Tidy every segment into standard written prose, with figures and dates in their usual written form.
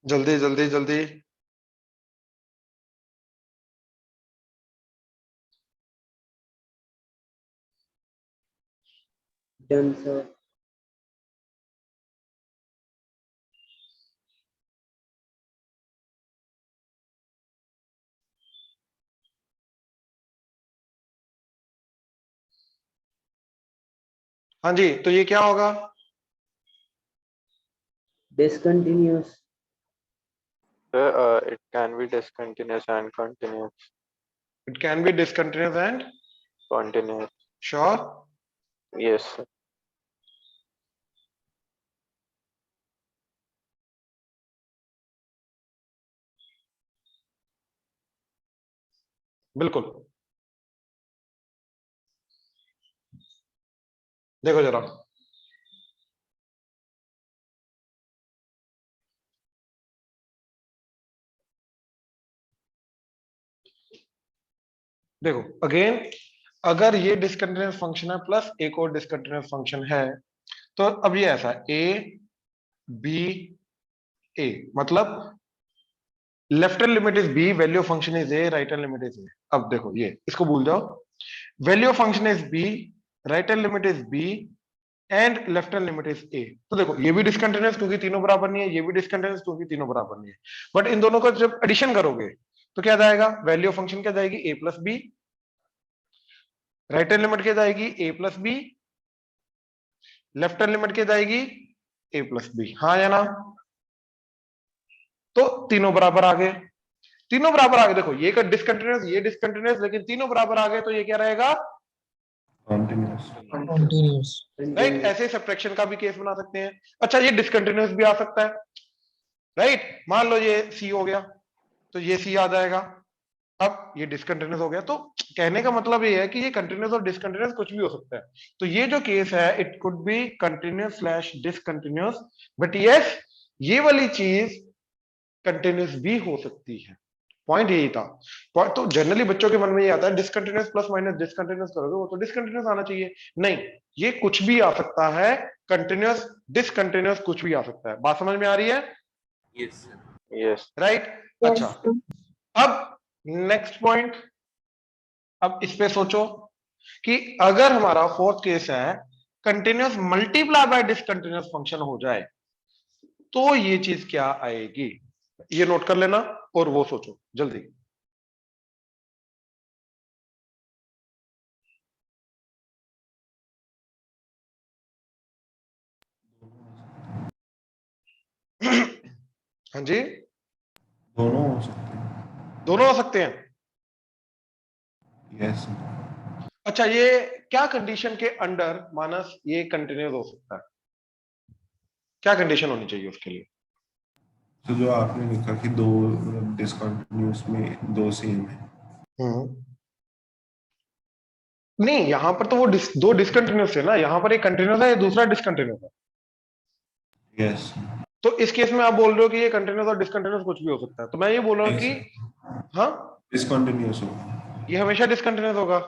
जल्दी जल्दी जल्दी। Done sir. हाँ जी, तो ये क्या होगा? Discontinuous. It can be discontinuous and continuous. It can be discontinuous and Continuous. Sure. Yes, sir. बिल्कुल। देखो जरा, देखो अगेन, अगर ये डिसकंटिन्यूअस फंक्शन है प्लस एक और डिसकंटिन्यूअस फंक्शन है, तो अब ये ऐसा ए बी ए, मतलब left hand limit is B, value of function is A, right hand limit is A. अब देखो ये, इसको भूल जाओ। Value of function is B, right hand limit is B and left hand limit is A. तो देखो ये भी डिसकंटिन्यूअस क्योंकि तीनों बराबर नहीं है, ये भी डिसकंटिन्यूअस क्योंकि तीनों बराबर नहीं है। बट इन दोनों का जब एडिशन करोगे तो क्या जाएगा? वैल्यू ऑफ फंक्शन क्या जाएगी? A plus B. Right hand limit क्या जाएगी? A plus B. Left hand limit क्या जाएगी? A plus B. हाँ या ना? तो तीनों बराबर आ गए, तीनों बराबर आ गए। देखो ये का डिसकंटिन्यूअस, ये डिसकंटिन्यूअस, लेकिन तीनों बराबर आ गए, तो ये क्या रहेगा? कंटिन्यूअस। कंटिन्यूअस। राइट। ऐसे सब्ट्रैक्शन का भी केस बना सकते हैं। अच्छा, ये डिसकंटिन्यूअस भी आ सकता है, राइट। मान लो ये सी हो गया, तो ये सी आ जाएगा। अब ये डिसकंटिन्यूअस हो गया, तो कहने का मतलब ये है कि ये कंटिन्यूअस और डिसकंटिन्यूअस कुछ भी हो सकता है। तो ये जो केस है, it could be continuous slash discontinuous, but yes, ये वाली चीज कंटिन्यूअस भी हो सकती है। पॉइंट यही था। तो जनरली बच्चों के मन में ये आता है डिसकंटिन्यूअस प्लस माइनस डिसकंटिन्यूअस करोगे वो तो डिसकंटिन्यूअस आना चाहिए। नहीं, ये कुछ भी आ सकता है, कंटिन्यूअस डिसकंटिन्यूअस कुछ भी आ सकता है। बात समझ में आ रही है? Yes sir. Yes. राइट। अच्छा, अब नेक्स्ट पॉइंट, अब इस पे सोचो कि अगर हमारा फोर्थ केस है continuous multiply by discontinuous function हो जाए, तो ये चीज क्या आएगी? ये नोट कर लेना और वो सोचो जल्दी। हाँ जी, दोनों हो सकते हैं। दोनों हो सकते हैं। यस। अच्छा, ये क्या कंडीशन के अंडर मानस ये कंटिन्यूस हो सकता है? क्या कंडीशन होनी चाहिए उसके लिए? तो जो आपने लिखा कि दो डिसकंटिन्यूअस में दो सेम है। नहीं, यहां पर तो वो दो डिसकंटिन्यूस है ना, यहां पर एक कंटिन्यूस है, ये दूसरा डिसकंटिन्यूस है। यस। तो इस केस में आप बोल रहे हो कि ये कंटिन्यूस और डिसकंटिन्यूस कुछ भी हो सकता है, तो मैं ये बोल रहा हूँ कि हाँ, डिसकंटिन्यूअस हो। ये हमेशा डिसकंटिन्यूस होगा।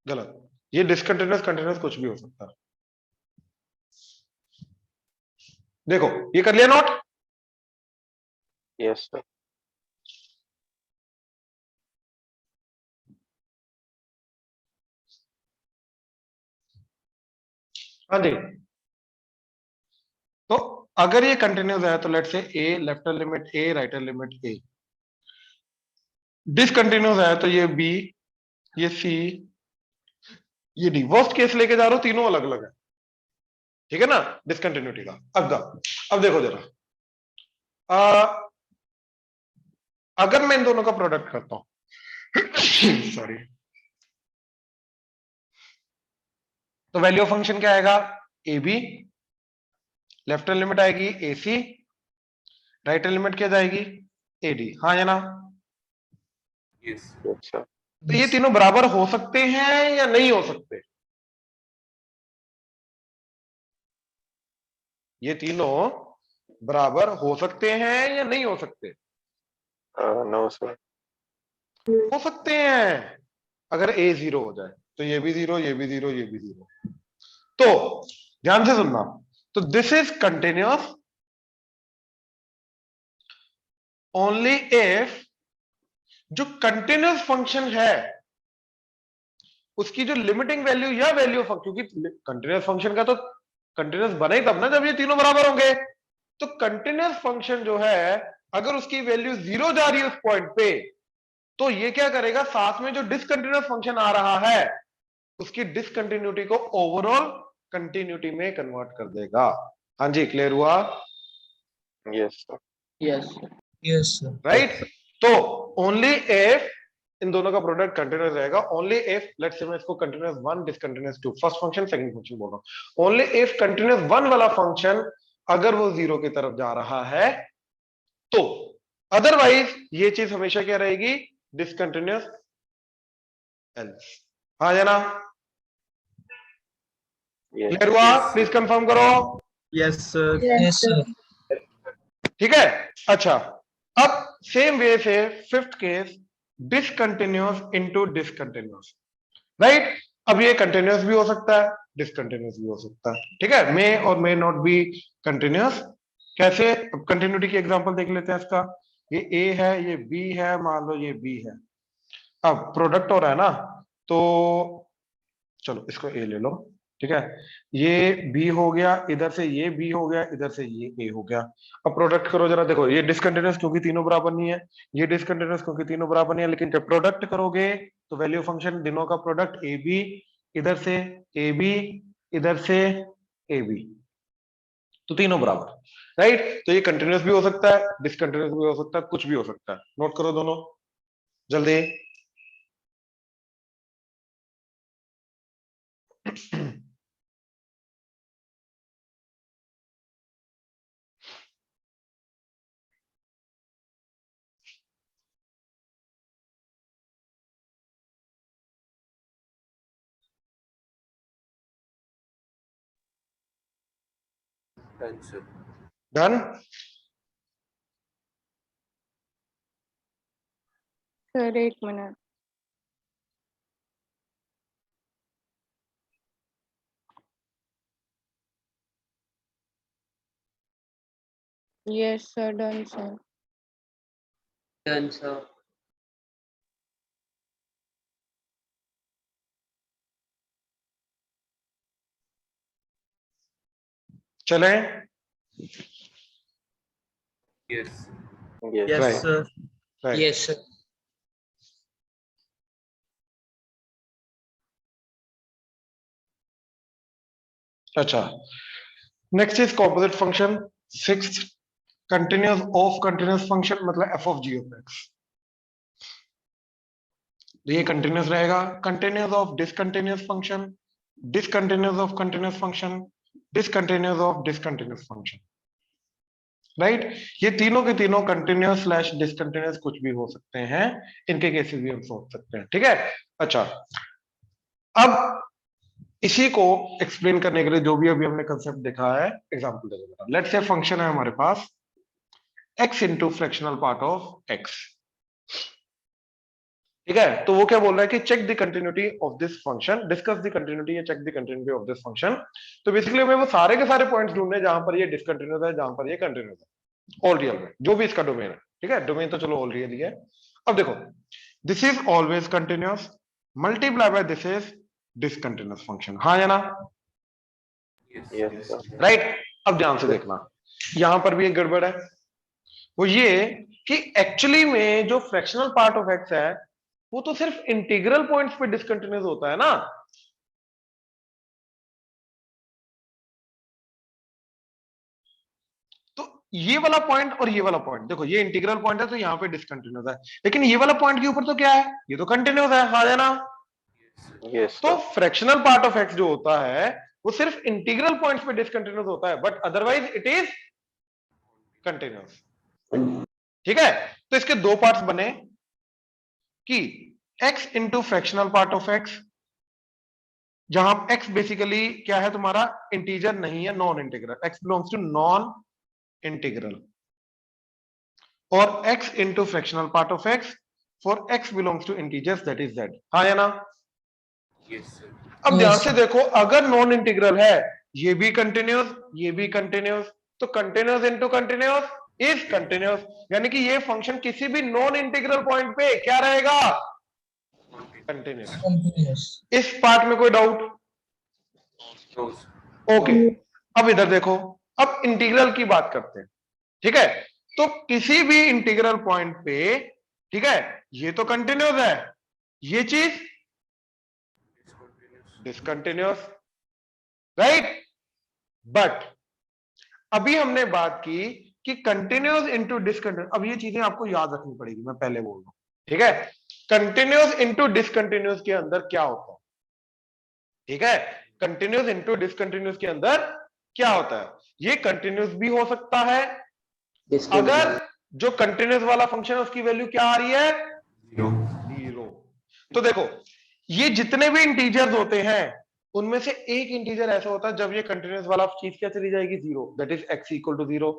गलत। ये डिसकंटिन्यूस कंटिन्यूस कुछ भी हो सकता है। देखो ये कर लिया नोट। Yes, sir. हाँ जी, तो अगर ये कंटिन्यूस है तो लेट से ए लेफ्ट हैंड लिमिट ए, राइट हैंड लिमिट ए। डिसकंटिन्यूस है तो ये बी, ये सी, ये डी। वर्स्ट केस लेके जा रहा हूं, तीनों अलग अलग है, ठीक है ना, डिसकंटिन्यूटी का। अब देखो जरा, अगर मैं इन दोनों का प्रोडक्ट करता हूं सॉरी, तो वैल्यू ऑफ फंक्शन क्या आएगा? A B. Left hand limit आएगी A C, right hand limit क्या जाएगी? A D. हाँ या ना? यस। Yes, sir. तो ये तीनों बराबर हो सकते हैं या नहीं हो सकते? ये तीनों बराबर हो सकते हैं या नहीं हो सकते? No, sir. हो सकते हैं। अगर ए जीरो हो जाए तो ये भी जीरो, ये भी जीरो, ये भी जीरो। तो ध्यान से सुनना, तो this is continuous only if जो कंटिन्यूस फंक्शन है उसकी जो लिमिटिंग वैल्यू या वैल्यू क्योंकि कंटिन्यूस फंक्शन का तो कंटिन्यूस बने ही तब ना जब ये तीनों बराबर होंगे। तो कंटिन्यूस फंक्शन जो है अगर उसकी वैल्यू 0 जा रही है उस पॉइंट पे, तो ये क्या करेगा, साथ में जो डिसकंटिन्यूस फंक्शन आ रहा है उसकी डिसकंटिन्यूटी को ओवरऑल कंटिन्यूटी में कन्वर्ट कर देगा। हाँ जी, क्लियर हुआ? Yes, sir. Yes. Yes, sir. Right. तो ओनली इफ इन दोनों का प्रोडक्ट कंटिन्यूस रहेगा, ओनली इफ लेट्स से मैं इसको continuous 1 discontinuous 2 first function second function बोल रहा हूं, ओनली इफ कंटिन्यूस 1 वाला फंक्शन अगर वो 0 की तरफ जा रहा है तो, अदरवाइज ये चीज हमेशा क्या रहेगी, डिसकंटिन्यूस एल्स। हाँ या ना? Yes. क्लियर हुआ? प्लीज कंफर्म करो। Yes, sir. Yes, sir. ठीक है। अच्छा, अब सेम वे से fifth case, discontinuous into discontinuous, right. अब ये कंटिन्यूस भी हो सकता है, डिसकंटिन्यूस भी हो सकता है, ठीक है। मे और मे नॉट बी कंटिन्यूस। कैसे? अब कंटिन्यूटी की एग्जांपल देख लेते हैं इसका। ये ए है, ये बी है, मान लो ये बी है। अब प्रोडक्ट हो रहा है ना, तो चलो इसको ए ले लो, ठीक है। ये बी हो गया, इधर से ये बी हो गया, इधर से ये ए हो गया। अब प्रोडक्ट करो जरा, देखो ये डिसकंटिन्यूस क्योंकि तीनों बराबर नहीं है, ये डिसकंटिन्यूस क्योंकि तीनों बराबर नहीं है, लेकिन जब प्रोडक्ट करोगे तो वैल्यू फंक्शन दिनों का प्रोडक्ट ए बी, इधर से ए बी, इधर से ए बी, तो तीनों बराबर, राइट। तो ये कंटिन्यूस भी हो सकता है, डिसकंटिन्यूस भी हो सकता है, कुछ भी हो सकता है। नोट करो दोनों जल्दी। Done, sir. डन? सर एक मिनट, yes sir, done sir. Done, sir. चलें? Yes. Yes. Yes, Right. sir. Right. Yes, sir. अच्छा, next is composite function. Sixth, continuous of continuous function, मतलब F of G of X. ये continuous रहेगा। Continuous of discontinuous function, discontinuous of continuous function, discontinuous of discontinuous function, right. ये तीनों के तीनों continuous slash discontinuous कुछ भी हो सकते हैं, इनके केसेस भी हम सोच सकते हैं, ठीक है। अच्छा, अब इसी को एक्सप्लेन करने के लिए जो भी अभी हमने कंसेप्ट देखा है, एग्जांपल दे देता हूं। लेट्स से फंक्शन है हमारे पास x into fractional part of x, ठीक है। तो वो क्या बोल रहा है कि check the continuity of this function, discuss the continuity या check the continuity of this function. तो बेसिकली हमें वो सारे के सारे पॉइंट्स ढूंढने जहां पर ये डिसकंटिन्यूस है, जहां पर ये कंटिन्यूस है, ऑल रियल में, जो भी इसका डोमेन है, ठीक है। डोमेन तो चलो ऑल रियल ही है। अब देखो, this is always continuous multiply by this is discontinuous function. हाँ या ना? Yes, sir. राइट। अब ध्यान से देखना, यहां पर भी एक गड़बड़ है, वो ये कि एक्चुअली में जो फ्रैक्शनल पार्ट ऑफ एक्स है वो तो सिर्फ इंटीग्रल पॉइंट्स पे डिसकंटिन्यूस होता है ना। तो ये वाला पॉइंट और ये वाला पॉइंट, देखो ये इंटीग्रल पॉइंट है तो यहाँ पे डिसकंटिन्यूस है, लेकिन ये वाला पॉइंट के ऊपर तो क्या है, ये तो कंटिन्यूस है। हाँ या ना? Yes, तो sir. Fractional part of x जो होता है वो सिर्फ इंटीग्रल पॉइंट्स पे डिसकंटिन्यूस होता है, but otherwise it is continuous, ठीक है। तो इसके दो पार्ट्स बने कि x into fractional part of x, जहां x बेसिकली क्या है तुम्हारा, इंटीजर नहीं है, non integral, x belongs to non integral, और x into fractional part of x for x belongs to integers that is z। हाँ या ना? Yes, sir. अब Yes, ध्यान से sir. देखो, अगर नॉन इंटीग्रल है, ये भी कंटिन्यूस, ये भी कंटिन्यूस, तो continuous into continuous is continuous, यानी कि ये फंक्शन किसी भी नॉन इंटीग्रल पॉइंट पे क्या रहेगा, कंटिन्यूअस। Continuous. इस पार्ट में कोई डाउट? ओके, अब इधर देखो, अब इंटीग्रल की बात करते हैं, ठीक है। तो किसी भी इंटीग्रल पॉइंट पे, ठीक है, ये तो कंटिन्यूअस है, ये चीज डिसकंटिन्यूअस, राइट। बट अभी हमने बात की कि कंटिन्यूअस इंटू डिसकंटिन्यूअस, अब ये चीजें आपको याद रखनी पड़ेगी, मैं पहले बोल रहा हूं, ठीक है। कंटिन्यूअस इंटू डिसकंटिन्यूअस के अंदर क्या होता है, ठीक है, कंटिन्यूअस इंटू डिसकंटिन्यूअस के अंदर क्या होता है, ये कंटिन्यूअस भी हो सकता है अगर जो कंटिन्यूअस वाला फंक्शन है उसकी वैल्यू क्या आ रही है, 0 जीरो। तो देखो, ये जितने भी इंटीजर्स होते हैं उनमें से एक इंटीजर ऐसा होता है जब ये कंटिन्यूअस वाला चीज क्या चली जाएगी, zero, that is x equal to 0।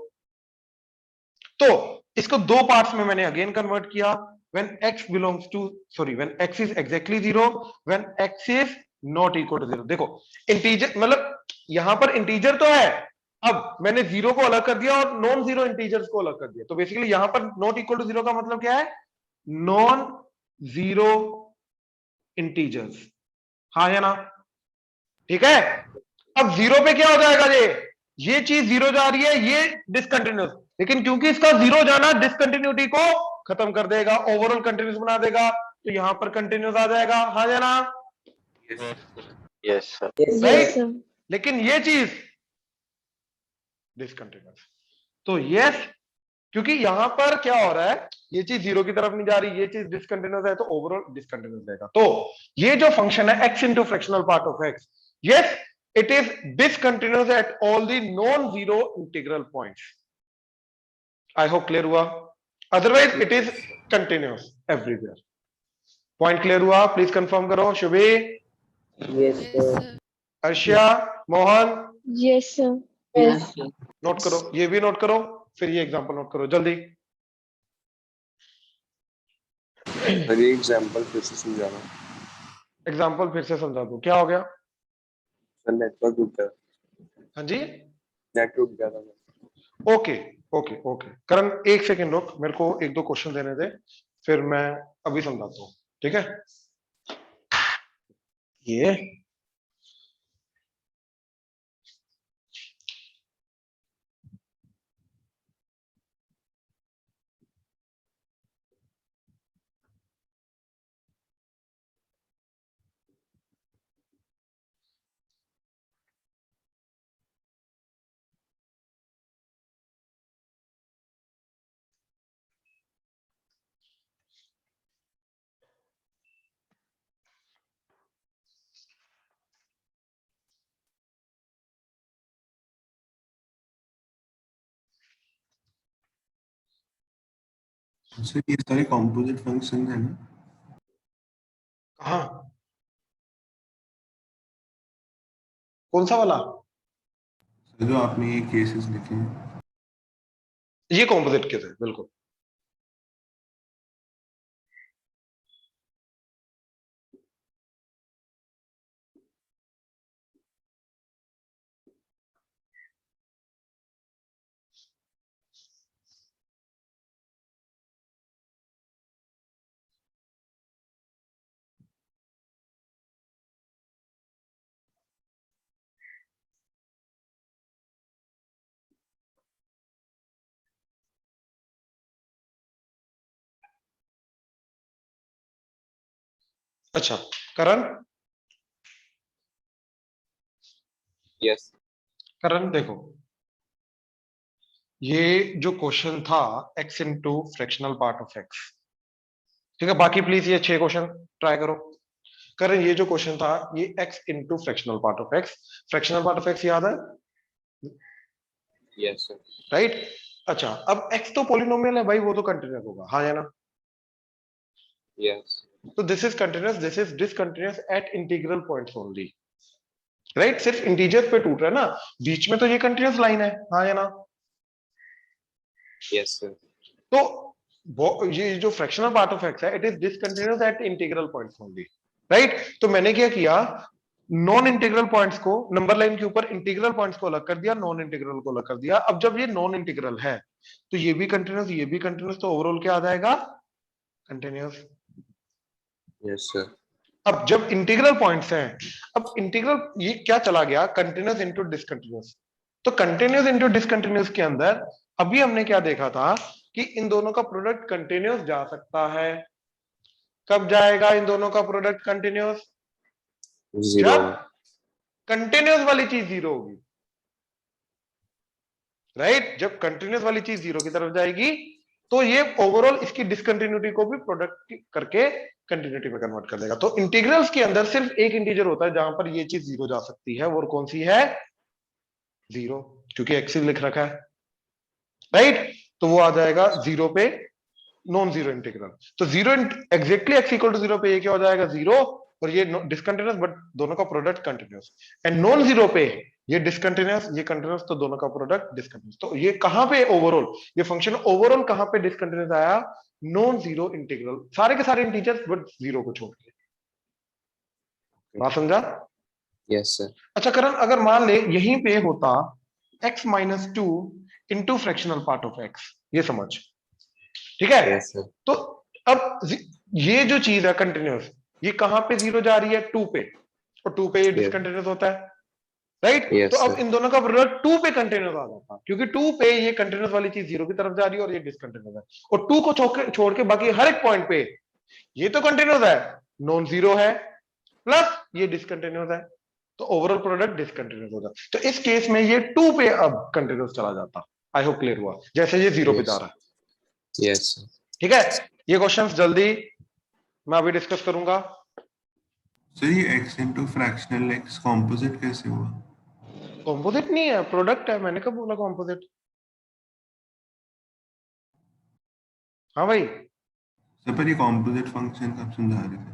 तो इसको दो पार्ट्स में मैंने अगेन कन्वर्ट किया, when x belongs to, sorry, when x is exactly 0, when x is not equal to 0। देखो इंटीजर मतलब यहां पर इंटीजर तो है, अब मैंने जीरो को अलग कर दिया और नॉन जीरो इंटीजर्स को अलग कर दिया, तो बेसिकली यहां पर नॉट इक्वल टू जीरो का मतलब क्या है, नॉन जीरो इंटीजर्स, हाँ या ना, ठीक है। अब जीरो पे क्या हो जाएगा, ये चीज जीरो जा रही है, ये डिसकंटिन्यूअस, लेकिन क्योंकि इसका जीरो जाना डिसकंटिन्यूटी को खत्म कर देगा, ओवरऑल कंटिन्यूअस बना देगा, तो यहां पर कंटिन्यूअस आ जाएगा, हाँ या ना, Yes, sir. राइट। लेकिन ये चीज डिसकंटिन्यूअस, तो यस, क्योंकि यहां पर क्या हो रहा है, ये चीज जीरो की तरफ नहीं जा रही, ये चीज डिसकंटिन्यूअस है, तो ओवरऑल डिसकंटिन्यूअस रहेगा। तो ये जो फंक्शन है x into fractional part of x, yes it is discontinuous at all the non zero integral points. I hope clear हुआ, otherwise it is continuous everywhere. Point clear हुआ, please confirm करो। Shubhi, Yes, sir. Arshia, Mohan, Yes, sir. Yes, sir. Note करो, ये भी note करो, फिर ये example note करो जल्दी। सर ये एग्जांपल फिर से समझाना। एग्जांपल फिर से समझा दो, क्या हो गया? सर नेटवर्क रुक गया, हाँ जी, नेट रुक गया था। ओके ओके ओके, करण एक सेकंड रुक, मेरे को एक दो क्वेश्चन देने दे, फिर मैं अभी समझाता हूँ, ठीक है। ये सर ये सारे कॉम्पोजिट फंक्शन है ना? हाँ, कौन सा वाला? सर जो आपने ये केसेस लिखे हैं, ये कॉम्पोजिट के थे, बिल्कुल। अच्छा करण, यस करण देखो, ये जो क्वेश्चन था x into fractional part of x, ठीक है, बाकी प्लीज ये 6 क्वेश्चन ट्राई करो। करण ये जो क्वेश्चन था ये x into fractional part of x, fractional part of x याद है, यस सर राइट। अच्छा अब x तो पॉलिनोमियल है भाई, वो तो कंटिन्यूअस होगा, हाँ या ना। यस तो this is continuous, this is discontinuous at integral points only, right. सिर्फ इंटीजर पे टूट रहा है ना, बीच में तो ये कंटिन्यूअस लाइन है, हाँ या ना। यस सर तो ये जो फ्रैक्शनल पार्ट ऑफ x है, it is discontinuous at integral points only, right. तो मैंने क्या किया, नॉन इंटीग्रल पॉइंट्स को नंबर लाइन के ऊपर इंटीग्रल पॉइंट्स को अलग कर दिया, नॉन इंटीग्रल को अलग कर दिया। अब जब ये नॉन इंटीग्रल है तो ये भी कंटिन्यूस, ये भी कंटिन्यूस, तो ओवरऑल क्या आ जाएगा? कंटिन्यूस। Yes, sir. अब जब इंटीग्रल पॉइंट्स हैं, अब इंटीग्रल ये क्या चला गया? Continuous into discontinuous. तो कंटिन्यूस इनटू डिसकंटिन्यूस के अंदर अभी हमने क्या देखा था कि इन दोनों का प्रोडक्ट कंटिन्यूस जा सकता है। कब जाएगा इन दोनों का प्रोडक्ट कंटिन्यूस? Zero. जब कंटिन्यूस वाली चीज जीरो होगी, राइट? जब कंटिन्यूस वाली चीज जीरो की तरफ जाएगी तो ये ओवरऑल इसकी डिसकंटिन्यूटी को भी प्रोडक्ट करके कंटिन्यूटी में कन्वर्ट कर देगा। तो इंटीग्रल्स के अंदर सिर्फ एक इंटीजर होता है जहां पर ये चीज जीरो जा सकती है, वो कौन सी है? जीरो, क्योंकि एक्सिस लिख रखा है, राइट? तो वो आ जाएगा जीरो पे नॉन जीरो इंटीग्रल। तो zero exactly x equal to zero पे ये क्या हो जाएगा? जीरो, और ये डिसकंटिन्यूस बट दोनों का product continuous. And non zero पे ये डिसकंटिन्यूस, ये कंटिन्यूस, तो दोनों का प्रोडक्ट डिसकंटिन्यूस। तो ये कहां पे ओवरऑल, ये फंक्शन ओवरऑल कहां पे डिसकंटिन्यूस आया? नॉन जीरो इंटीग्रल, सारे के सारे इंटीजर्स बट जीरो को छोड़ के। बात समझा? Yes, sir. अच्छा करण, अगर मान ले यहीं पे होता x minus two into fractional part of x, ये समझ, ठीक है? Yes, sir. तो अब ये जो चीज है कंटिन्यूस, ये कहां पे जीरो जा रही है? टू पे, और टू पे ये डिसकंटिन्यूस होता है, राइट? Yes, तो अब sir. इन दोनों का प्रोडक्ट टू पे कंटिन्यूस आ जाता, क्योंकि टू पे ये कंटिन्यूस वाली चीज जीरो की तरफ जा रही है और ये डिसकंटिन्यूस है, और टू को छोड़ के बाकी हर एक पॉइंट पे ये तो कंटिन्यूस है, नॉन जीरो है, प्लस ये डिसकंटिन्यूस है, तो ओवरऑल प्रोडक्ट डिसकंटिन्यूस होगा। तो इस केस में ये टू पे अब कंटिन्यूस चला जाता। आई होप क्लियर हुआ, जैसे ये जीरो पे जा रहा है। Yes, sir. ठीक है, ये क्वेश्चंस जल्दी मैं अभी डिस्कस करूंगा। सर ये x into fractional x composite कैसे हुआ? कॉम्पोजिट नहीं है, प्रोडक्ट है। मैंने कब बोला कॉम्पोजिट? हाँ भाई, सर पर ये कॉम्पोजिट फंक्शन कब समझा रहे थे?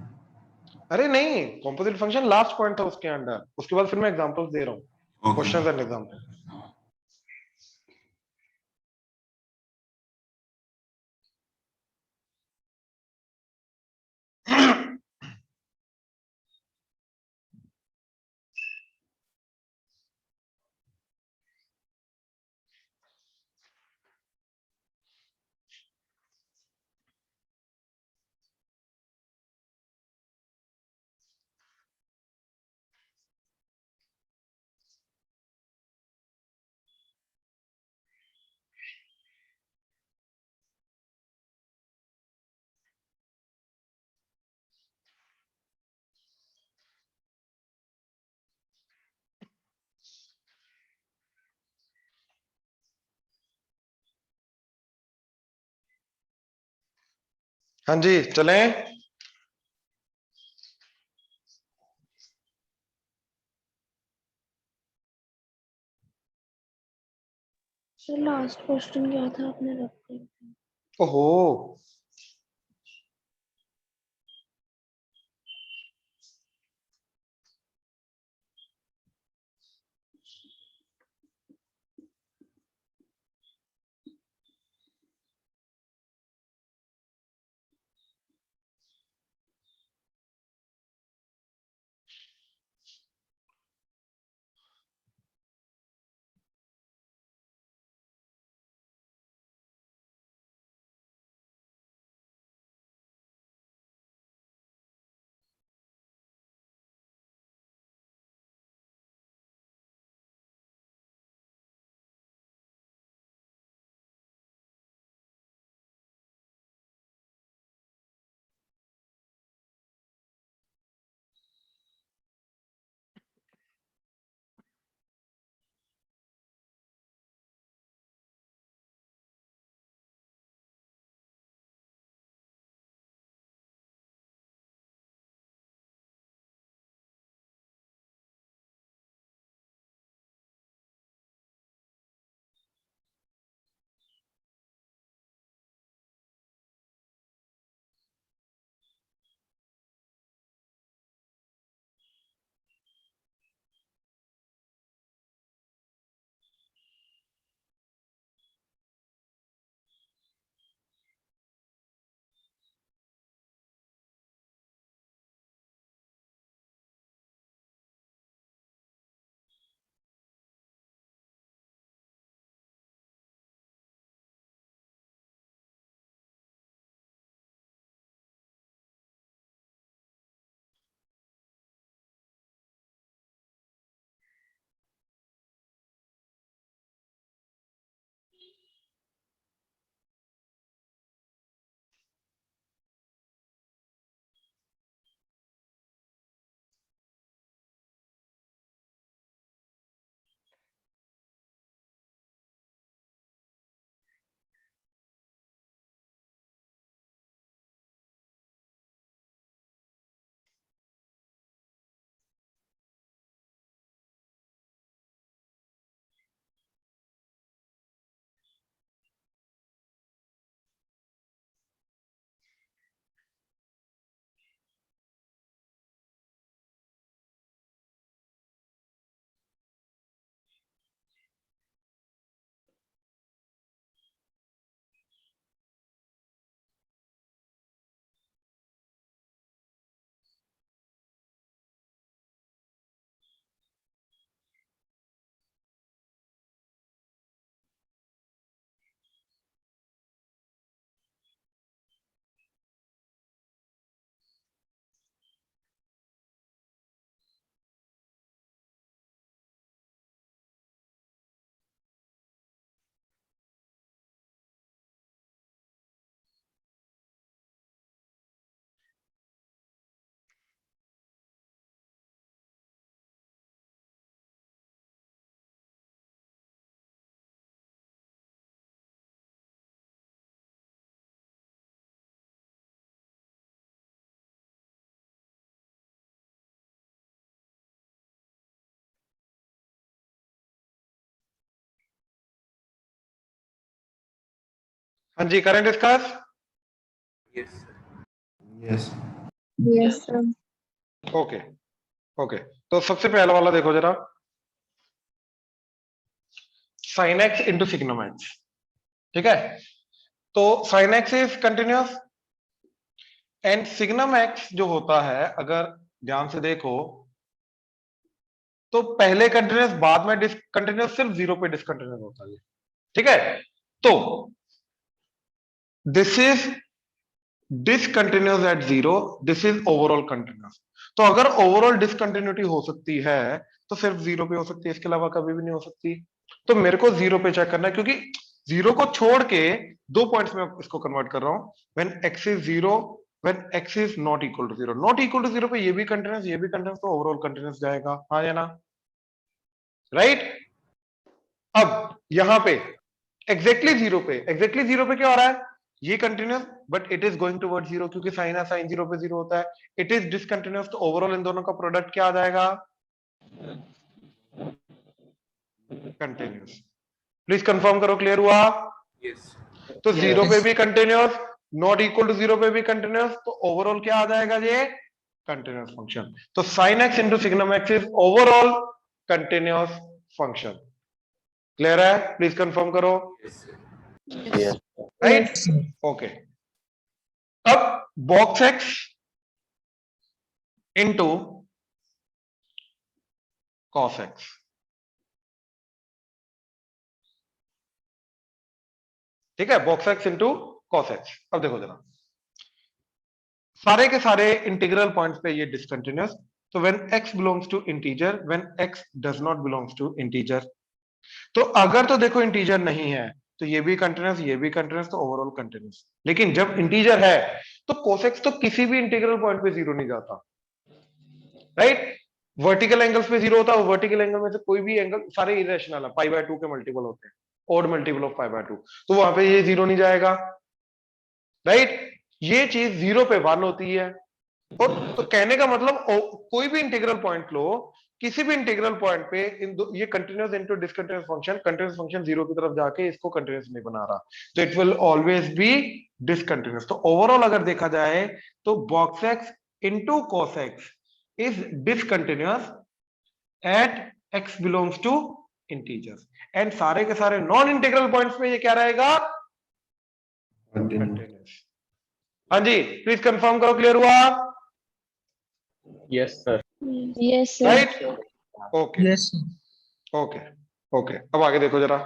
अरे नहीं, कॉम्पोजिट फंक्शन लास्ट पॉइंट था उसके अंडर, उसके बाद फिर मैं एग्जांपल्स दे रहा हूँ, ओके क्वेश्चंस एंड एग्जांपल। हाँ जी चलें। सर लास्ट क्वेश्चन क्या था आपने रख दिया? ओहो, हाँ जी, current discuss. Yes yes sir. Okay okay, तो सबसे पहला वाला देखो जरा, sin x into signum x। ठीक है, तो sin x is continuous and signum x जो होता है, अगर ध्यान से देखो तो पहले कंटिन्यूअस, बाद में डिसकंटिन्यूअस, सिर्फ जीरो पे डिसकंटिन्यूअस होता है। ठीक है, तो this is discontinuous at zero, this is overall continuous. तो अगर ओवरऑल डिसकंटिन्यूटी हो सकती है तो सिर्फ जीरो पे हो सकती है, इसके अलावा कभी भी नहीं हो सकती। तो मेरे को जीरो पे चेक करना है, क्योंकि जीरो को छोड़ के दो पॉइंट्स में इसको कन्वर्ट कर रहा हूं। When x is zero, when x is not equal to zero, not equal to zero पे ये भी कंटिन्यूअस, ये भी कंटिन्यूअस, तो ओवरऑल कंटिन्यूअस जाएगा, हाँ या ना, राइट। अब यहां पे एग्जैक्टली जीरो पे, एग्जैक्टली जीरो पे क्या हो रहा है, ये continuous but it is going toward zero, क्योंकि साइन है, साइन जीरो पे जीरो होता है। इट इज डिसकंटिन्यूअस, तो ओवरऑल इन दोनों का प्रोडक्ट क्या आ जाएगा, कंटिन्यूअस। प्लीज कंफर्म करो, क्लियर हुआ। तो जीरो पे भी continuous, not equal to zero पे भी कंटिन्यूअस, तो ओवरऑल क्या आ जाएगा, ये कंटिन्यूअस फंक्शन। तो sine x into signum x is overall continuous function. Clear है, प्लीज कंफर्म करो, Yes. राइट। ओके, अब box x into cos x. ठीक है, box x into cos x. अब देखो जरा, सारे के सारे इंटीग्रल पॉइंट्स पे ये डिसकंटिन्यूअस। तो when x belongs to integer, when x does not belongs to integer, तो अगर तो देखो इंटीजर नहीं है तो ये भी कंटिन्यूअस, ये भी कंटिन्यूअस, तो ओवरऑल कंटिन्यूअस। लेकिन जब इंटीजर है तो cos x तो किसी भी इंटीग्रल पॉइंट पे जीरो नहीं जाता, राइट। वर्टिकल एंगल्स पे जीरो होता है, वर्टिकल एंगल में से कोई भी एंगल सारे इरेशनल है, पाई बाय 2 के मल्टीपल होते हैं, odd multiple of pi by 2, तो वहां पे ये जीरो नहीं जाएगा, राइट। ये चीज जीरो पे 1 होती है। और तो कहने का मतलब कोई भी इंटीग्रल पॉइंट लो, किसी भी इंटीग्रल पॉइंट पे ये continuous into discontinuous function, continuous function zero की तरफ जाके इसको कंटिन्यूअस नहीं बना रहा, तो it will always be discontinuous. तो ओवरऑल अगर देखा जाए तो box x into cos x is discontinuous at x belongs to integers, and सारे के सारे नॉन इंटीग्रल पॉइंट्स में ये क्या रहेगा, कंटिन्यूअस। हाँ जी, प्लीज कंफर्म करो, क्लियर हुआ, Yes, sir. Yes sir. Right. Okay Yes, sir. Okay okay, अब आगे देखो जरा,